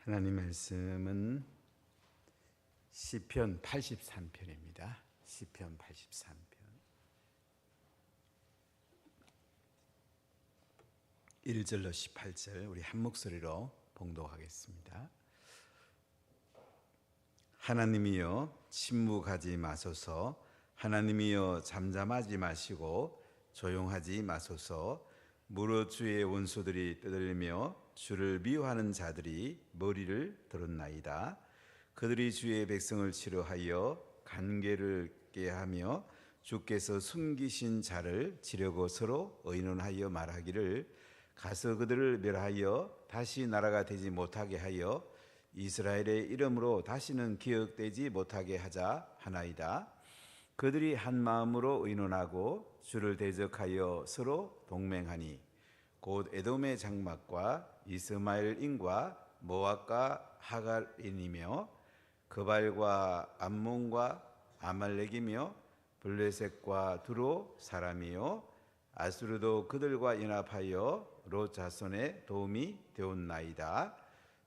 하나님 말씀은 시편 83편입니다. 시편 83편 1절로 18절 우리 한 목소리로 봉독하겠습니다. 하나님이여 침묵하지 마소서. 하나님이여 잠잠하지 마시고 조용하지 마소서. 무릇 주의 원수들이 떠들며 주를 미워하는 자들이 머리를 들었나이다. 그들이 주의 백성을 치료하여 간계를 깨하며 주께서 숨기신 자를 치려고 서로 의논하여 말하기를 가서 그들을 멸하여 다시 나라가 되지 못하게 하여 이스라엘의 이름으로 다시는 기억되지 못하게 하자 하나이다. 그들이 한 마음으로 의논하고 주를 대적하여 서로 동맹하니 곧 에돔의 장막과 이스마엘인과 모압과 하갈인이며 그발과 암몬과 아말렉이며 블레셋과 두로 사람이요 아수르도 그들과 연합하여 롯 자손의 도움이 되었나이다.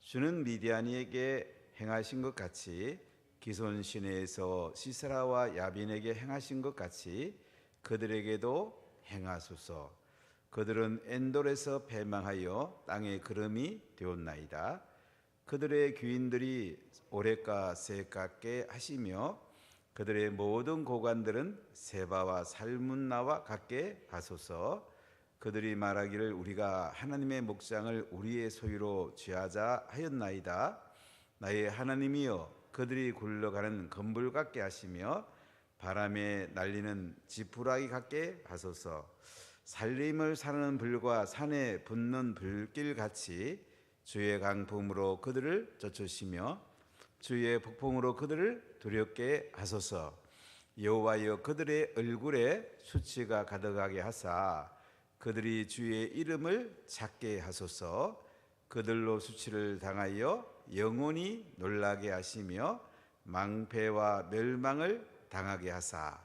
주는 미디안에게 행하신 것 같이 기손 시내에서 시스라와 야빈에게 행하신 것 같이 그들에게도 행하소서. 그들은 엔돌에서 패망하여 땅의 그름이 되었나이다. 그들의 귀인들이 오랫가 새깝게 하시며 그들의 모든 고관들은 세바와 살문나와 같게 하소서. 그들이 말하기를 우리가 하나님의 목장을 우리의 소유로 취하자 하였나이다. 나의 하나님이여 그들이 굴러가는 건불 같게 하시며 바람에 날리는 지푸라기 같게 하소서. 살림을 사는 불과 산에 붙는 불길같이 주의 강풍으로 그들을 쫓으시며 주의 폭풍으로 그들을 두렵게 하소서. 여호와여 그들의 얼굴에 수치가 가득하게 하사 그들이 주의 이름을 찾게 하소서. 그들로 수치를 당하여 영원히 놀라게 하시며 망패와 멸망을 당하게 하사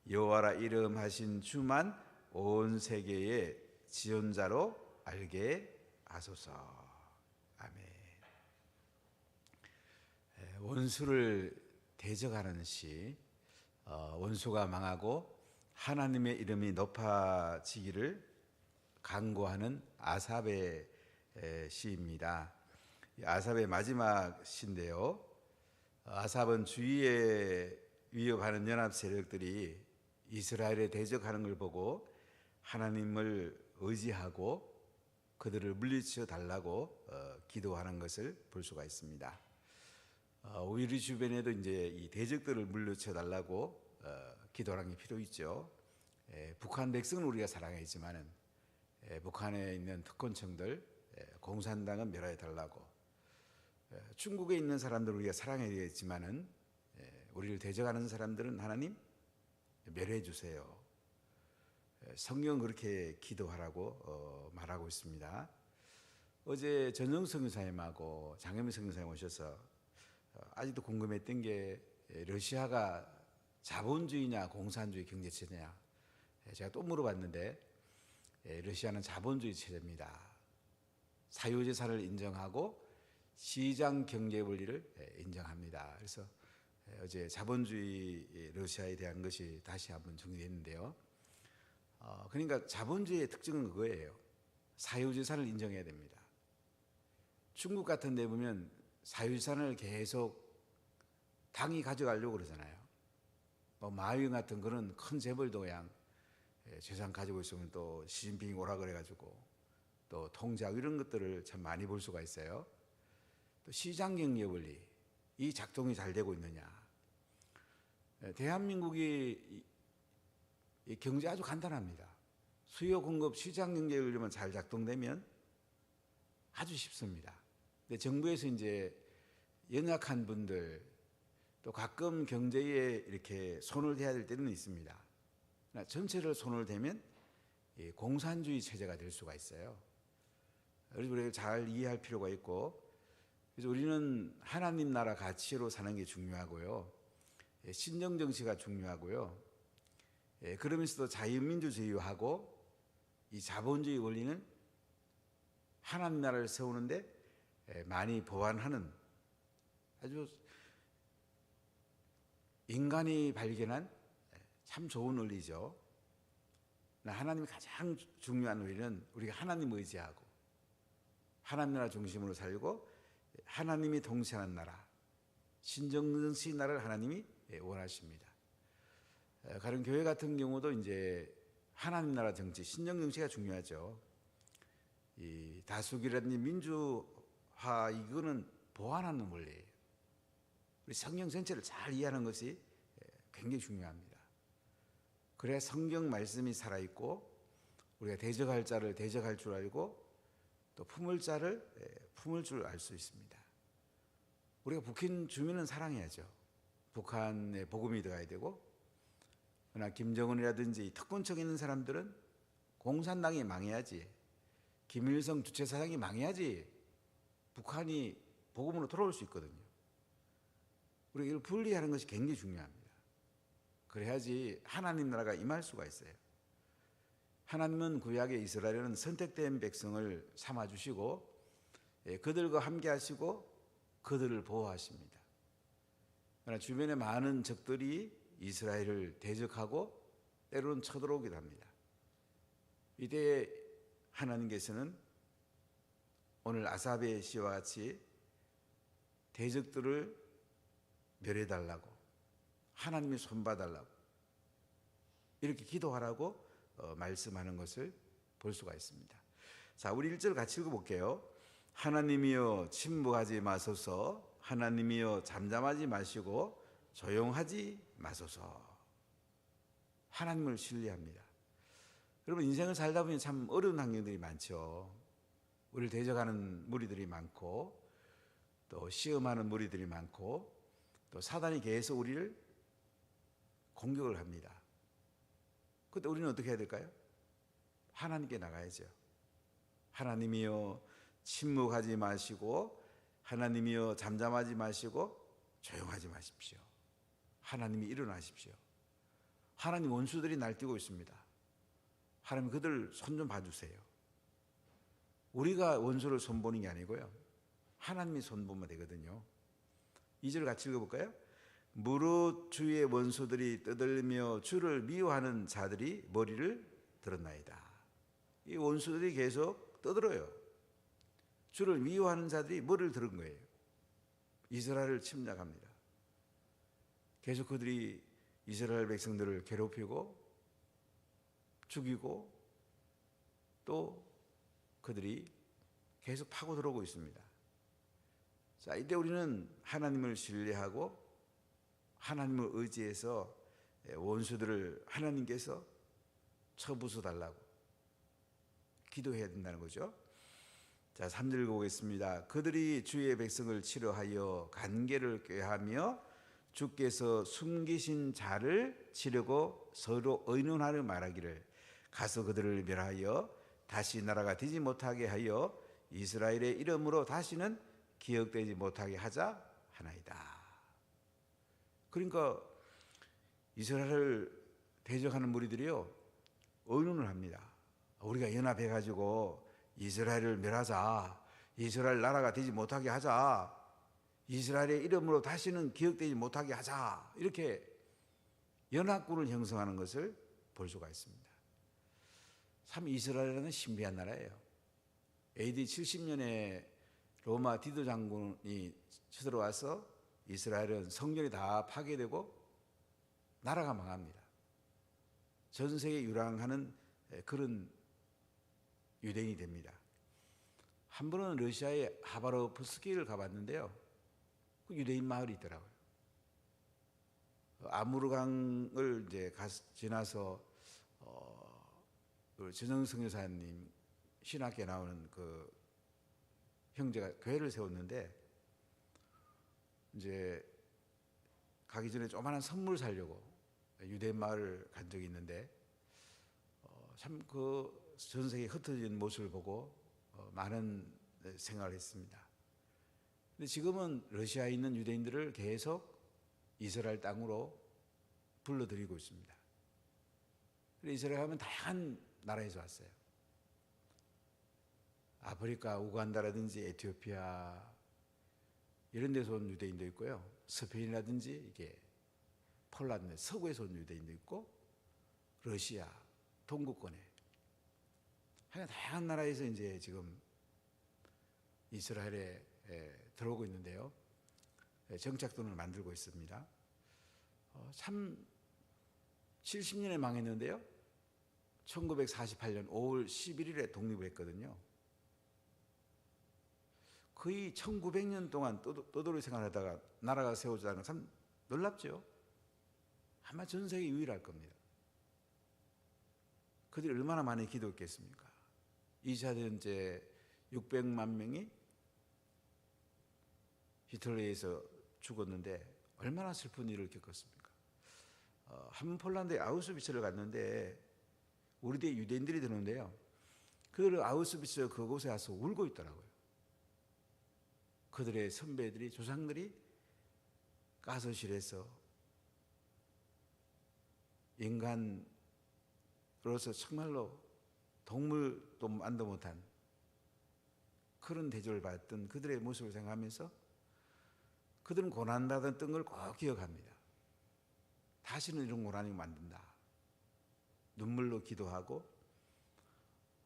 여호와라 이름하신 주만 온 세계의 지존자로 알게 하소서. 아멘. 원수를 대적하는 시, 원수가 망하고 하나님의 이름이 높아지기를 간구하는 아삽의 시입니다. 아삽의 마지막 시인데요. 아삽은 주위에 위협하는 연합 세력들이 이스라엘에 대적하는 걸 보고 하나님을 의지하고 그들을 물리쳐 달라고 기도하는 것을 볼 수가 있습니다. 우리 주변에도 이제 이 대적들을 물리쳐 달라고 기도하는 게 필요 있죠. 북한 백성은 우리가 사랑했지만은 북한에 있는 특권층들, 공산당은 멸해 달라고, 중국에 있는 사람들 우리가 사랑해야겠지만은 우리를 대적하는 사람들은 하나님 멸해 주세요. 성경 그렇게 기도하라고 말하고 있습니다. 어제 전정성 교사님하고 장혜민 선교사님 오셔서 아직도 궁금했던 게 러시아가 자본주의냐 공산주의 경제체제냐 제가 또 물어봤는데 러시아는 자본주의 체제입니다. 사유재산을 인정하고 시장 경제 원리를 인정합니다. 그래서 어제 자본주의 러시아에 대한 것이 다시 한번 정리됐는데요. 그러니까 자본주의의 특징은 그거예요. 사유재산을 인정해야 됩니다. 중국 같은 데 보면 사유재산을 계속 당이 가져가려고 그러잖아요. 마오쩌둥 같은 그런 큰 재벌도 그냥 재산 가지고 있으면 또 시진핑이 오라 그래가지고 또 통제하고 이런 것들을 참 많이 볼 수가 있어요. 또 시장 경제 원리, 이 작동이 잘 되고 있느냐. 대한민국이 경제 아주 간단합니다. 수요 공급 시장 경제 원리만 잘 작동되면 아주 쉽습니다. 근데 정부에서 이제 연약한 분들 또 가끔 경제에 이렇게 손을 대야 될 때는 있습니다. 전체를 손을 대면 공산주의 체제가 될 수가 있어요. 그래서 우리가 잘 이해할 필요가 있고, 그래서 우리는 하나님 나라 가치로 사는 게 중요하고요. 신정 정치가 중요하고요. 그러면서도 자유민주주의하고 이 자본주의 원리는 하나님 나라를 세우는데 많이 보완하는 아주 인간이 발견한 참 좋은 원리죠. 하나님이 가장 중요한 원리는 우리가 하나님 의지하고 하나님 나라 중심으로 살고 하나님이 통치하는 나라, 신정시 나라를 하나님이 원하십니다. 가령 교회 같은 경우도 이제 하나님 나라 정치, 신정 정치가 중요하죠. 이 다수결이라든지 민주화 이거는 보완하는 원리예요. 우리 성경 전체를 잘 이해하는 것이 굉장히 중요합니다. 그래야 성경 말씀이 살아있고 우리가 대적할 자를 대적할 줄 알고 또 품을 자를 품을 줄 알 수 있습니다. 우리가 북한 주민은 사랑해야죠. 북한에 복음이 들어가야 되고, 그러나 김정은이라든지 특권층 있는 사람들은 공산당이 망해야지, 김일성 주체사상이 망해야지 북한이 복음으로 돌아올 수 있거든요. 우리가 이걸 분리하는 것이 굉장히 중요합니다. 그래야지 하나님 나라가 임할 수가 있어요. 하나님은 구약의 이스라엘은 선택된 백성을 삼아주시고 그들과 함께 하시고 그들을 보호하십니다. 그러나 주변의 많은 적들이 이스라엘을 대적하고 때로는 쳐들어오기도 합니다. 이때 하나님께서는 오늘 아삽의 시와 같이 대적들을 멸해달라고, 하나님이 손봐달라고 이렇게 기도하라고 말씀하는 것을 볼 수가 있습니다. 자, 우리 1절 같이 읽어볼게요. 하나님이여 침묵하지 마소서, 하나님이여 잠잠하지 마시고 조용하지 마소서. 하나님을 신뢰합니다. 여러분, 인생을 살다 보니 참 어려운 환경들이 많죠. 우리를 대적하는 무리들이 많고 또 시험하는 무리들이 많고 또 사단이 계속 우리를 공격을 합니다. 그때 우리는 어떻게 해야 될까요? 하나님께 나가야죠. 하나님이여 침묵하지 마시고, 하나님이여 잠잠하지 마시고 조용하지 마십시오. 하나님이 일어나십시오. 하나님 원수들이 날뛰고 있습니다. 하나님 그들 손 좀 봐주세요. 우리가 원수를 손보는 게 아니고요, 하나님이 손보면 되거든요. 2절 같이 읽어볼까요? 무릇 주의 원수들이 떠들며 주를 미워하는 자들이 머리를 들었나이다. 이 원수들이 계속 떠들어요. 주를 미워하는 자들이 머리를 들은 거예요. 이스라엘을 침략합니다. 계속 그들이 이스라엘 백성들을 괴롭히고 죽이고 또 그들이 계속 파고 들어오고 있습니다. 자, 이때 우리는 하나님을 신뢰하고 하나님을 의지해서 원수들을 하나님께서 쳐부숴 달라고 기도해야 된다는 거죠. 자, 3절 읽어보겠습니다. 그들이 주의 백성을 치료하여 간계를 꾀하며 주께서 숨기신 자를 치려고 서로 의논하려 말하기를, 가서 그들을 멸하여 다시 나라가 되지 못하게 하여 이스라엘의 이름으로 다시는 기억되지 못하게 하자 하나이다. 그러니까 이스라엘을 대적하는 무리들이요, 의논을 합니다. 우리가 연합해가지고 이스라엘을 멸하자, 이스라엘 나라가 되지 못하게 하자, 이스라엘의 이름으로 다시는 기억되지 못하게 하자, 이렇게 연합군을 형성하는 것을 볼 수가 있습니다. 참 이스라엘은 신비한 나라예요. AD 70년에 로마 디도 장군이 쳐들어와서 이스라엘은 성전이 다 파괴되고 나라가 망합니다. 전 세계에 유랑하는 그런 유대인이 됩니다. 한 번은 러시아의 하바로프스키를 가봤는데요, 그 유대인 마을이 있더라고요. 아무르강을 이제 지나서 전영성 여사님 신학교에 나오는 그 형제가 교회를 세웠는데, 이제 가기 전에 조그마한 선물 사려고 유대인 마을을 간 적이 있는데 참 그 전 세계에 흩어진 모습을 보고 많은 생각을 했습니다. 근데 지금은 러시아에 있는 유대인들을 계속 이스라엘 땅으로 불러들이고 있습니다. 이스라엘 하면 다양한 나라에서 왔어요. 아프리카 우간다라든지 에티오피아, 이런 데서 온 유대인도 있고요. 스페인이라든지 이게 폴란드 서구에서 온 유대인도 있고 러시아 동구권에 하여간 다양한 나라에서 이제 지금 이스라엘에 들어오고 있는데요. 정착권을 만들고 있습니다. 참 70년에 망했는데요. 1948년 5월 11일에 독립을 했거든요. 거의 1900년 동안 떠돌이 생활하다가 나라가 세워지다는 건 참 놀랍죠. 아마 전 세계 유일할 겁니다. 그들이 얼마나 많이 기도했겠습니까? 2차 대전때 600만 명이 히틀러에 의해서 죽었는데 얼마나 슬픈 일을 겪었습니까? 한 폴란드의 아우슈비츠를 갔는데 우리 대 유대인들이 드는데요. 그 아우슈비츠 그곳에 와서 울고 있더라고요. 그들의 선배들이 조상들이 가스실에서 인간으로서 정말로 동물도 안도 못한 그런 대접을 받았던 그들의 모습을 생각하면서 그들은 고난받았던 걸 꼭 기억합니다. 다시는 이런 고난이 만든다. 눈물로 기도하고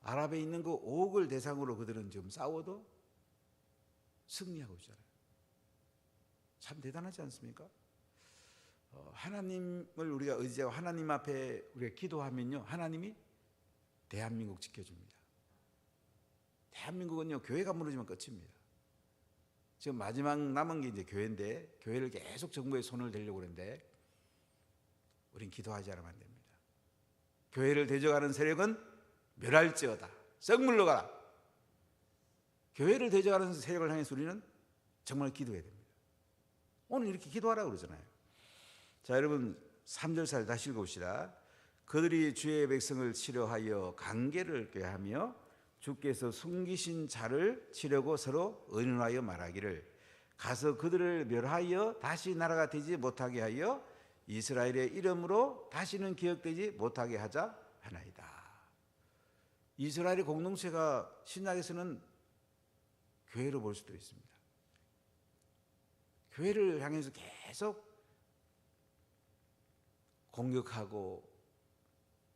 아랍에 있는 그 5억을 대상으로 그들은 지금 싸워도 승리하고 있잖아요. 참 대단하지 않습니까? 하나님을 우리가 의지하고 하나님 앞에 우리가 기도하면요, 하나님이 대한민국 지켜줍니다. 대한민국은요, 교회가 무너지면 끝입니다. 지금 마지막 남은 게 이제 교회인데, 교회를 계속 정부에 손을 대려고 그러는데, 우린 기도하지 않으면 안 됩니다. 교회를 대적하는 세력은 멸할지어다. 썩 물러가라. 교회를 대적하는 세력을 향해서 우리는 정말 기도해야 됩니다. 오늘 이렇게 기도하라고 그러잖아요. 자, 여러분 3절살 다시 읽어봅시다. 그들이 주의 백성을 치려하여 관계를 꾀하며 주께서 숨기신 자를 치려고 서로 의논하여 말하기를 가서 그들을 멸하여 다시 나라가 되지 못하게 하여 이스라엘의 이름으로 다시는 기억되지 못하게 하자 하나이다. 이스라엘의 공동체가 신약에서는 교회로 볼 수도 있습니다. 교회를 향해서 계속 공격하고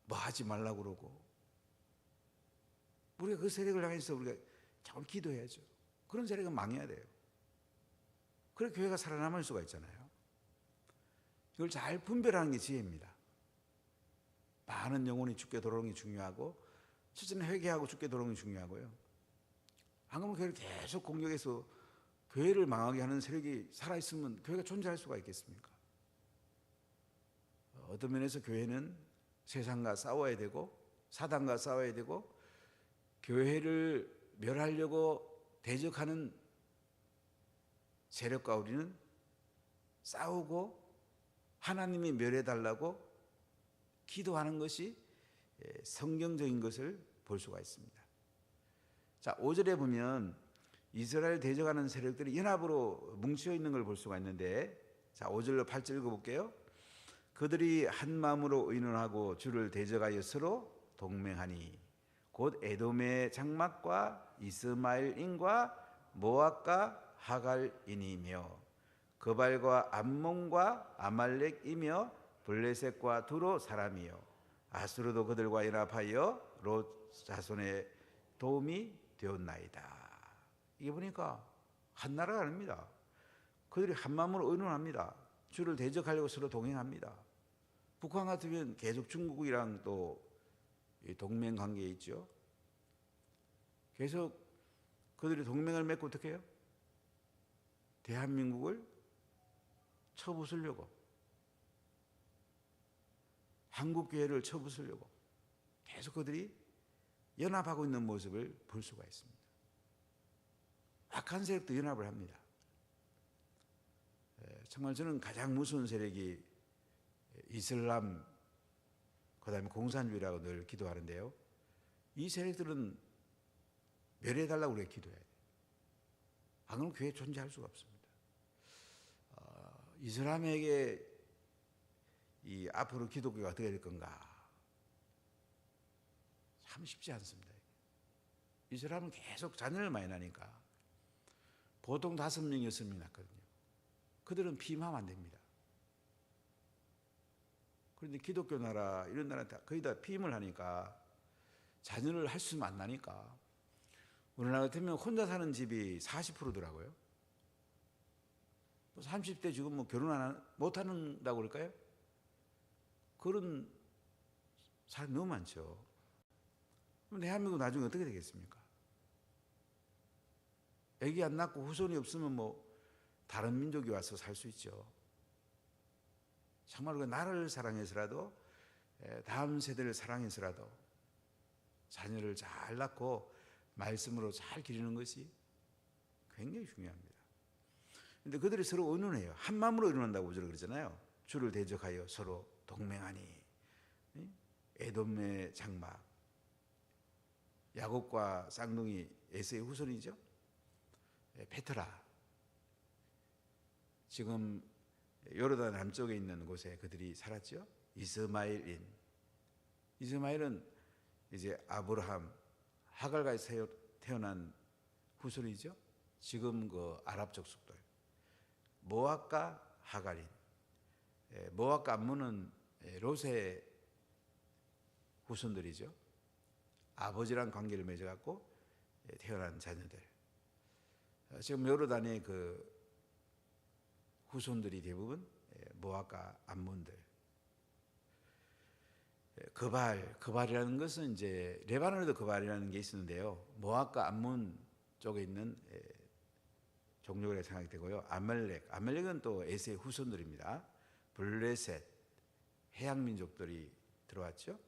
뭐 하지 말라고 그러고 우리가 그 세력을 향해서 우리가 자꾸 기도해야죠. 그런 세력은 망해야 돼요. 그래 교회가 살아남을 수가 있잖아요. 이걸 잘 분별하는 게 지혜입니다. 많은 영혼이 죽게 돌아오는 게 중요하고 첫째는 회개하고 죽게 돌아오는 게 중요하고요. 안 그러면 교회를 계속 공격해서 교회를 망하게 하는 세력이 살아있으면 교회가 존재할 수가 있겠습니까? 어떤 면에서 교회는 세상과 싸워야 되고 사단과 싸워야 되고 교회를 멸하려고 대적하는 세력과 우리는 싸우고 하나님이 멸해달라고 기도하는 것이 성경적인 것을 볼 수가 있습니다. 자, 5절에 보면 이스라엘 대적하는 세력들이 연합으로 뭉쳐 있는 걸 볼 수가 있는데, 자, 5절로 8절 읽어볼게요. 그들이 한 마음으로 의논하고 주를 대적하여 서로 동맹하니 곧 에돔의 장막과 이스마엘인과 모압과 하갈인이며 거발과 암몬과 아말렉이며 블레셋과 두로 사람이요 아수르도 그들과 연합하여 롯 자손의 도움이 되었나이다. 이게 보니까 한 나라가 아닙니다. 그들이 한 마음으로 의논합니다. 주를 대적하려고 서로 동행합니다. 북한 같으면 계속 중국이랑 또 동맹 관계에 있죠. 계속 그들이 동맹을 맺고 어떻게 해요? 대한민국을 쳐부수려고, 한국교회를 쳐부수려고 계속 그들이 연합하고 있는 모습을 볼 수가 있습니다. 악한 세력도 연합을 합니다. 정말 저는 가장 무서운 세력이 이슬람, 그 다음에 공산주의라고 늘 기도하는데요. 이 세력들은 멸해달라고 우리가 기도해야 돼요. 안 그러면 교회에 존재할 수가 없습니다. 이슬람에게 이 앞으로 기독교가 어떻게 될 건가? 참 쉽지 않습니다. 이슬람은 계속 잔해를 많이 나니까 보통 5명, 6명 낳거든요. 그들은 피임하면 안 됩니다. 그런데 기독교 나라 이런 나라 거의 다 피임을 하니까 자녀를 할 수는 안 나니까 우리나라 같으면 혼자 사는 집이 40%더라고요. 30대 지금 뭐 결혼 못 한다고 그럴까요? 그런 사람이 너무 많죠. 그럼 대한민국 나중에 어떻게 되겠습니까? 애기 안 낳고 후손이 없으면 뭐 다른 민족이 와서 살 수 있죠. 정말 그 나라를 사랑해서라도 다음 세대를 사랑해서라도 자녀를 잘 낳고 말씀으로 잘 기르는 것이 굉장히 중요합니다. 그런데 그들이 서로 의논해요. 한 마음으로 의논한다고 저를 그러잖아요. 주를 대적하여 서로 동맹하니. 에돔의 장막, 야곱과 쌍둥이 에서의 후손이죠. 페트라. 지금 요르단 남쪽에 있는 곳에 그들이 살았죠. 이스마엘인. 이스마엘은 이제 아브라함, 하갈가에서 태어난 후손이죠. 지금 그 아랍 족속들. 모압과 하갈인. 모압과 암몬은 롯의 후손들이죠. 아버지랑 관계를 맺어갖고 태어난 자녀들. 지금 요르단의 그 후손들이 대부분 모압과 암몬들. 그발이라는 것은 이제 레바논에도 그발이라는 게 있었는데요. 모압과 암몬 쪽에 있는 종족이라고 생각이 되고요. 아말렉은 또 에세의 후손들입니다. 블레셋, 해양 민족들이 들어왔죠.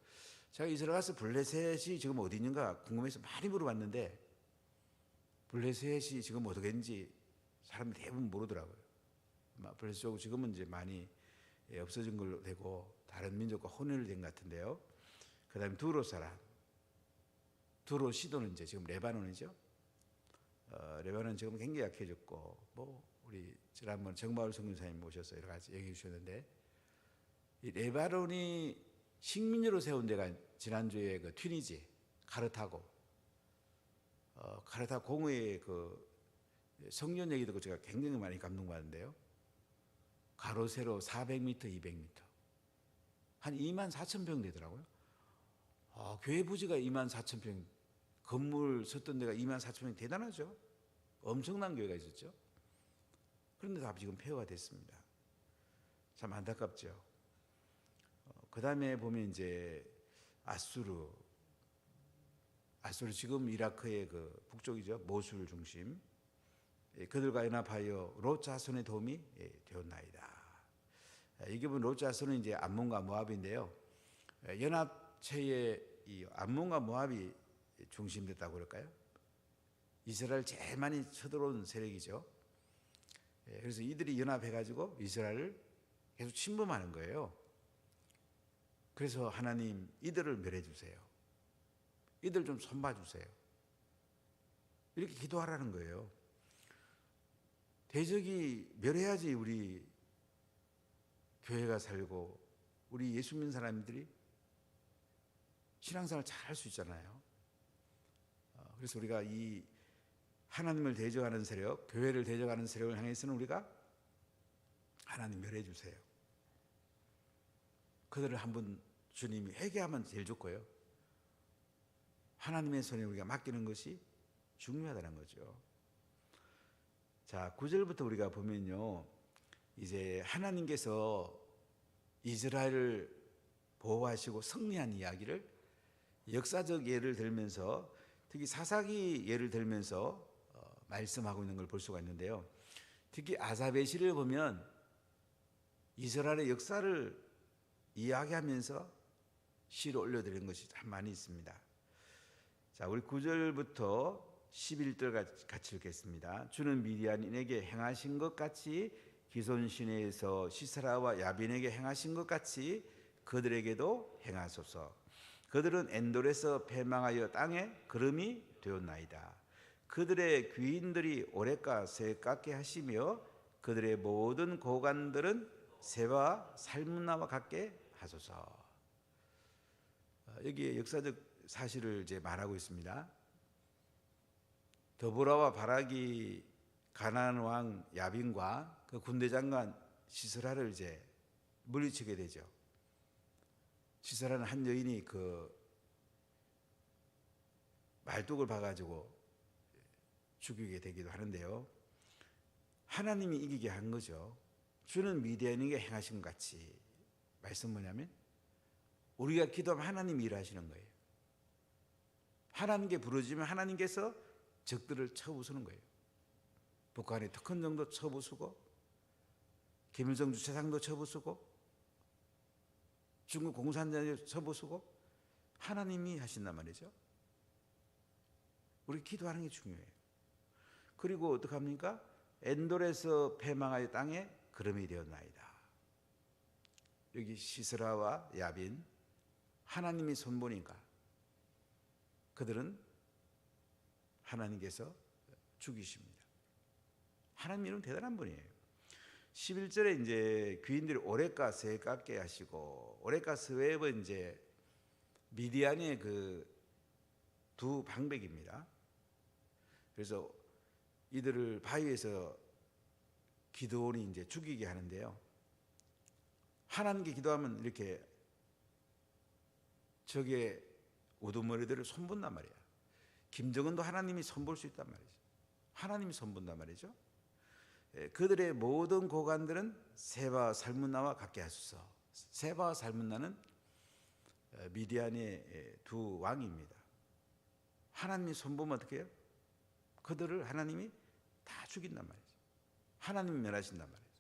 제가 이스라엘 가서 블레셋이 지금 어디 있는가 궁금해서 많이 물어봤는데 블레셋이 지금 어떻게 있는지 사람들이 대부분 모르더라고요. 블레셋 쪽은 지금은 이제 많이 없어진 걸로 되고 다른 민족과 혼혈된 것 같은데요. 그 다음에 두로 사람, 두로 시도는 이제 지금 레바논이죠. 레바논은 지금 굉장히 약해졌고 뭐 우리 지난번 정마을 선교사님 모셔서 여러 가지 얘기해 주셨는데 이 레바논이 식민지로 세운 데가 지난주에 그 튀니지 카르타고 카르타 공의 그 성전 얘기 듣고 제가 굉장히 많이 감동받는데요. 가로 세로 400m, 200m 한 24,000평 되더라고요. 교회 부지가 24,000평, 건물 섰던 데가 24,000평 대단하죠. 엄청난 교회가 있었죠. 그런데 다 지금 폐허가 됐습니다. 참 안타깝죠. 그 다음에 보면 이제 아수르 지금 이라크의 그 북쪽이죠. 모술 중심. 그들과 연합하여 롯 자손의 도움이 되었나이다. 이게 보면 롯 자손은 이제 암몬과 모압인데요. 연합체의 이 암몬과 모압이 중심됐다고 그럴까요? 이스라엘 제일 많이 쳐들어온 세력이죠. 그래서 이들이 연합해가지고 이스라엘을 계속 침범하는 거예요. 그래서 하나님 이들을 멸해 주세요. 이들 좀 손봐 주세요. 이렇게 기도하라는 거예요. 대적이 멸해야지 우리 교회가 살고 우리 예수 믿는 사람들이 신앙생활 잘 할 수 있잖아요. 그래서 우리가 이 하나님을 대적하는 세력, 교회를 대적하는 세력을 향해서는 우리가 하나님 멸해 주세요. 그들을 한번 주님이 회개하면 제일 좋고요. 하나님의 손에 우리가 맡기는 것이 중요하다는 거죠. 자, 9절부터 우리가 보면요. 이제 하나님께서 이스라엘을 보호하시고 승리한 이야기를 역사적 예를 들면서 특히 사사기 예를 들면서 말씀하고 있는 걸 볼 수가 있는데요. 특히 아사베시를 보면 이스라엘의 역사를 이야기하면서 시를 올려드리는 것이 참 많이 있습니다. 자, 우리 9절부터 11절 같이 읽겠습니다. 주는 미디안인에게 행하신 것 같이 기손 시내에서 시스라와 야빈에게 행하신 것 같이 그들에게도 행하소서. 그들은 엔돌에서 패망하여 땅에 그름이 되었나이다. 그들의 귀인들이 오랫가 새깝게 하시며 그들의 모든 고관들은 새와 살문나와 같게 하소서. 여기에 역사적 사실을 이제 말하고 있습니다. 더보라와 바락이 가나안 왕 야빈과 그 군대 장관 시스라를 이제 물리치게 되죠. 시스라는 한 여인이 그 말뚝을 봐가지고 죽이게 되기도 하는데요. 하나님이 이기게 한 거죠. 주는 미디안에게 행하신 것 같이. 말씀 뭐냐면 우리가 기도하면 하나님이 일하시는 거예요. 하나님께 부르짖으면 하나님께서 적들을 쳐부수는 거예요. 북한의 특훈정도 쳐부수고 김일성 주차장도 쳐부수고 중국 공산당도 쳐부수고 하나님이 하신단 말이죠. 우리 기도하는 게 중요해요. 그리고 어떻게 합니까? 엔돌에서 패망하여 땅에 거름이 되었나이다. 여기 시스라와 야빈 하나님이 손보니까 그들은 하나님께서 죽이십니다. 하나님은 대단한 분이에요. 11절에 이제 귀인들이 오레카 새 깎게 하시고, 오레카 스웹은 이제 미디안의 그 두 방백입니다. 그래서 이들을 바위에서 기드온이 이제 죽이게 하는데요. 하나님께 기도하면 이렇게 적의 우두머리들을 손본단 말이야. 김정은도 하나님이 손볼 수 있단 말이죠. 하나님이 손본단 말이죠. 그들의 모든 고관들은 세바와 살문나와 같게 하소서. 세바와 살문나는 미디안의 두 왕입니다. 하나님이 손보면 어떻게 해요? 그들을 하나님이 다 죽인단 말이죠. 하나님이 멸하신단 말이죠.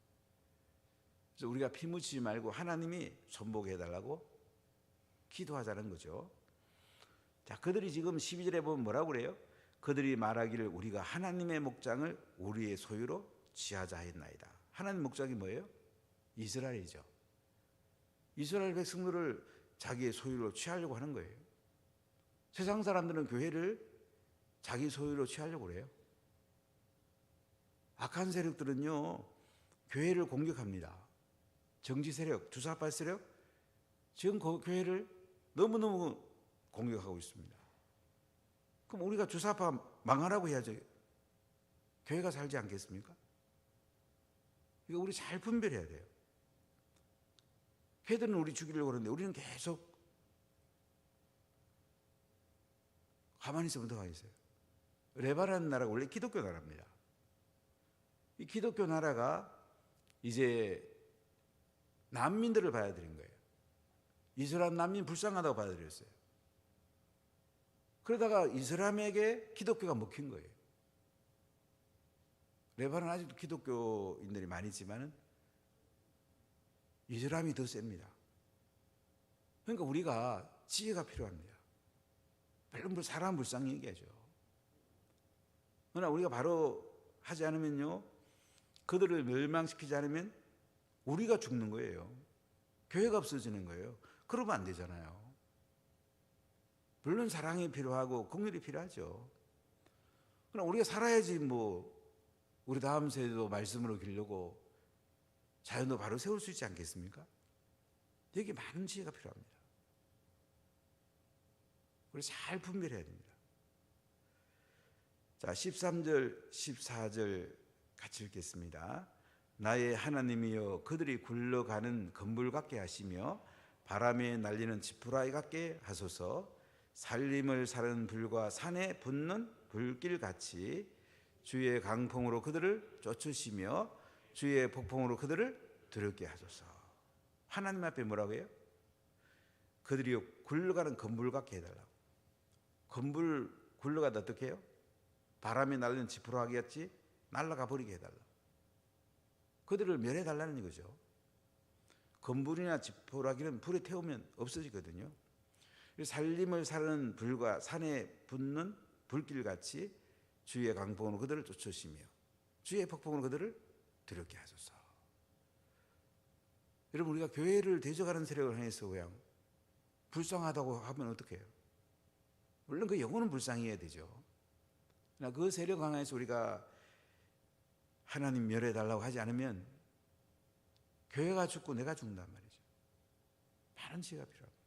그래서 우리가 피 묻히지 말고 하나님이 손보게 해달라고 기도하자는 거죠. 자, 그들이 지금 12절에 보면 뭐라고 그래요? 그들이 말하기를 우리가 하나님의 목장을 우리의 소유로 취하자 했나이다. 하나님 목장이 뭐예요? 이스라엘이죠. 이스라엘 백성들을 자기의 소유로 취하려고 하는 거예요. 세상 사람들은 교회를 자기 소유로 취하려고 그래요. 악한 세력들은요, 교회를 공격합니다. 정치 세력, 주사파 세력, 지금 그 교회를 너무너무 공격하고 있습니다. 그럼 우리가 주사파 망하라고 해야죠. 교회가 살지 않겠습니까? 이거 우리 잘 분별해야 돼요. 걔들은 우리 죽이려고 그러는데 우리는 계속 가만히 있으면 더 가만히 있어요. 레바논 나라가 원래 기독교 나라입니다. 이 기독교 나라가 이제 난민들을 받아들인 거예요. 이슬람 난민 불쌍하다고 받아들였어요. 그러다가 이슬람에게 기독교가 먹힌 거예요. 레바논 아직도 기독교인들이 많이 있지만은 이슬람이 더 셉니다. 그러니까 우리가 지혜가 필요합니다. 별로 사람 불쌍히 얘기하죠. 그러나 우리가 바로 하지 않으면요, 그들을 멸망시키지 않으면 우리가 죽는 거예요. 교회가 없어지는 거예요. 그러면 안 되잖아요. 물론 사랑이 필요하고 긍휼이 필요하죠. 그러나 우리가 살아야지 뭐 우리 다음 세대도 말씀으로 기르려고 자연도 바로 세울 수 있지 않겠습니까? 여기 많은 지혜가 필요합니다. 우리 잘 분별해야 됩니다. 자, 13절, 14절 같이 읽겠습니다. 나의 하나님이여 그들이 굴러가는 건물 같게 하시며 바람에 날리는 지푸라기 같게 하소서. 살림을 사는 불과 산에 붙는 불길같이 주의 강풍으로 그들을 쫓으시며 주의 폭풍으로 그들을 두렵게 하소서. 하나님 앞에 뭐라고 해요? 그들이 굴러가는 건물 같게 해달라고. 건물 굴러가다 어떻게 해요? 바람에 날리는 지푸라기 같이 날아가 버리게 해달라. 그들을 멸해달라는 거죠. 건물이나 지푸라기는 불에 태우면 없어지거든요. 살림을 사는 불과 산에 붙는 불길같이 주의 강풍으로 그들을 쫓으시며 주의 폭풍으로 그들을 두렵게 하소서. 여러분, 우리가 교회를 대적하는 세력을 향해서 그냥 불쌍하다고 하면 어떻게 해요? 물론 그 영혼은 불쌍해야 되죠. 그러나 그 세력 향해서 우리가 하나님 멸해달라고 하지 않으면 교회가 죽고 내가 죽는단 말이죠. 많은 지혜가 필요합니다.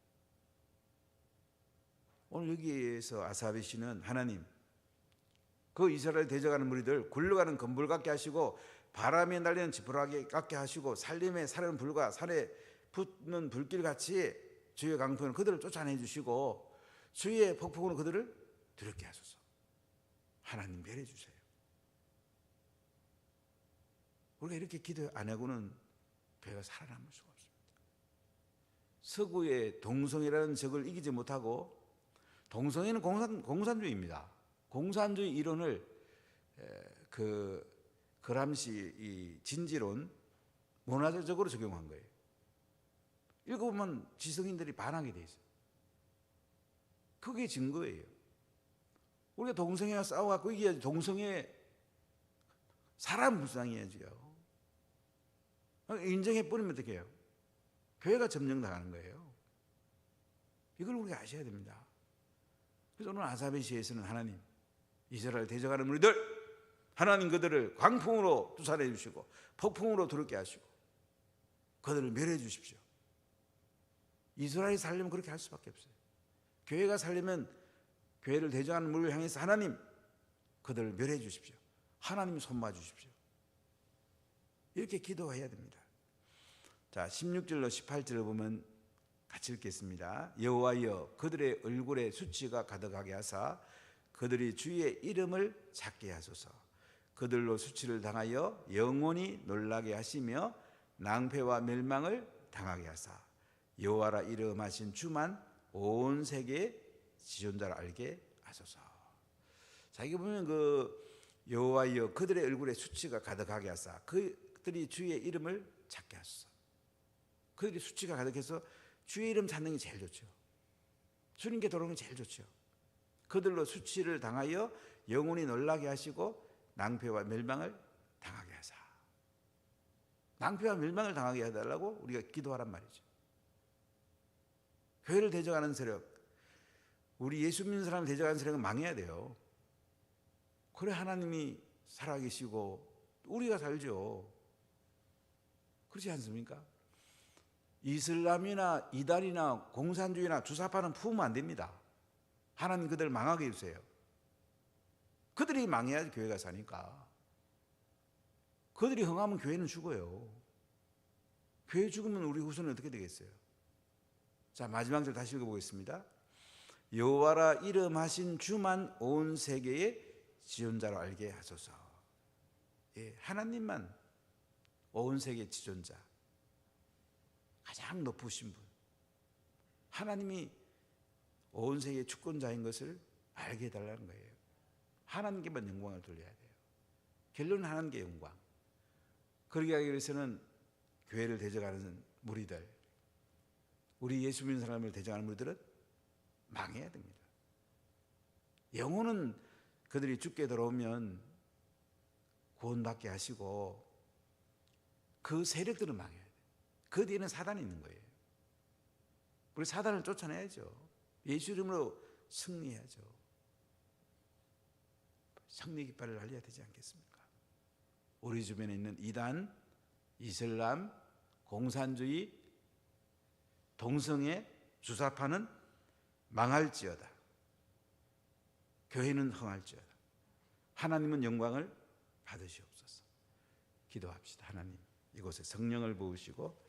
오늘 여기에서 아사비 씨는 하나님, 그 이스라엘 대적하는 무리들 굴러가는 검불 같게 하시고 바람에 날리는 지푸라기 같게 하시고 산림에 사르는 불과 산에 붙는 불길 같이 주의 강풍으로 그들을 쫓아내 주시고 주의 폭풍으로 그들을 두렵게 하소서. 하나님 멸해 주세요. 우리가 이렇게 기도 안 하고는 교회가 살아남을 수가 없습니다. 서구의 동성애라는 적을 이기지 못하고, 동성애는 공산주의입니다. 공산주의 이론을 그람시 이 진지론 문화적으로 적용한 거예요. 읽어보면 지성인들이 반하게 돼 있어요. 그게 증거예요. 우리가 동성애와 싸워갖고 이겨야지. 동성애 사람 불쌍해야지요. 인정해버리면 어떻게 해요? 교회가 점령당하는 거예요. 이걸 우리가 아셔야 됩니다. 그래서 오늘 아사베시에서는 하나님, 이스라엘 대적하는 무리들, 하나님 그들을 광풍으로 쫓아내 주시고 폭풍으로 두렵게 하시고 그들을 멸해 주십시오. 이스라엘이 살려면 그렇게 할 수밖에 없어요. 교회가 살려면 교회를 대적하는 무리를 향해서 하나님 그들을 멸해 주십시오. 하나님 손봐 주십시오. 이렇게 기도해야 됩니다. 자, 16절로 18절을 보면 같이 읽겠습니다. 여호와여 그들의 얼굴에 수치가 가득하게 하사 그들이 주의 이름을 찾게 하소서. 그들로 수치를 당하여 영원히 놀라게 하시며 낭패와 멸망을 당하게 하사 여호와라 이름하신 주만 온 세계의 지존자를 알게 하소서. 자, 이게 보면 여호와여 그들의 얼굴에 수치가 가득하게 하사 그들이 주의 이름을 찾게 하소서. 그들이 수치가 가득해서 주의 이름 찾는 게 제일 좋죠. 주님께 돌아오는 게 제일 좋죠. 그들로 수치를 당하여 영원히 놀라게 하시고 낭패와 멸망을 당하게 하사. 낭패와 멸망을 당하게 해달라고 우리가 기도하란 말이죠. 교회를 대적하는 세력, 우리 예수 믿는 사람을 대적하는 세력은 망해야 돼요. 그래 하나님이 살아계시고 우리가 살죠. 그렇지 않습니까? 이슬람이나 이단이나 공산주의나 주사파는 품으면 안 됩니다. 하나님 그들을 망하게 해주세요. 그들이 망해야지 교회가 사니까. 그들이 흥하면 교회는 죽어요. 교회 죽으면 우리 후손은 어떻게 되겠어요? 자, 마지막 절 다시 읽어보겠습니다. 여호와라 이름하신 주만 온 세계의 지존자로 알게 하소서. 예, 하나님만 온 세계 지존자, 가장 높으신 분, 하나님이 온 세계의 주권자인 것을 알게 해달라는 거예요. 하나님께만 영광을 돌려야 돼요. 결론은 하나님께 영광. 그러기 위해서는 교회를 대적하는 무리들, 우리 예수 믿는 사람을 대적하는 무리들은 망해야 됩니다. 영혼은 그들이 죽게 들어오면 구원받게 하시고 그 세력들은 망해야 돼요. 그 뒤에는 사단이 있는 거예요. 우리 사단을 쫓아내야죠. 예수 이름으로 승리해야죠. 승리 깃발을 날려야 되지 않겠습니까? 우리 주변에 있는 이단, 이슬람, 공산주의, 동성애, 주사파는 망할지어다. 교회는 흥할지어다. 하나님은 영광을 받으시옵소서. 기도합시다. 하나님, 이곳에 성령을 부으시고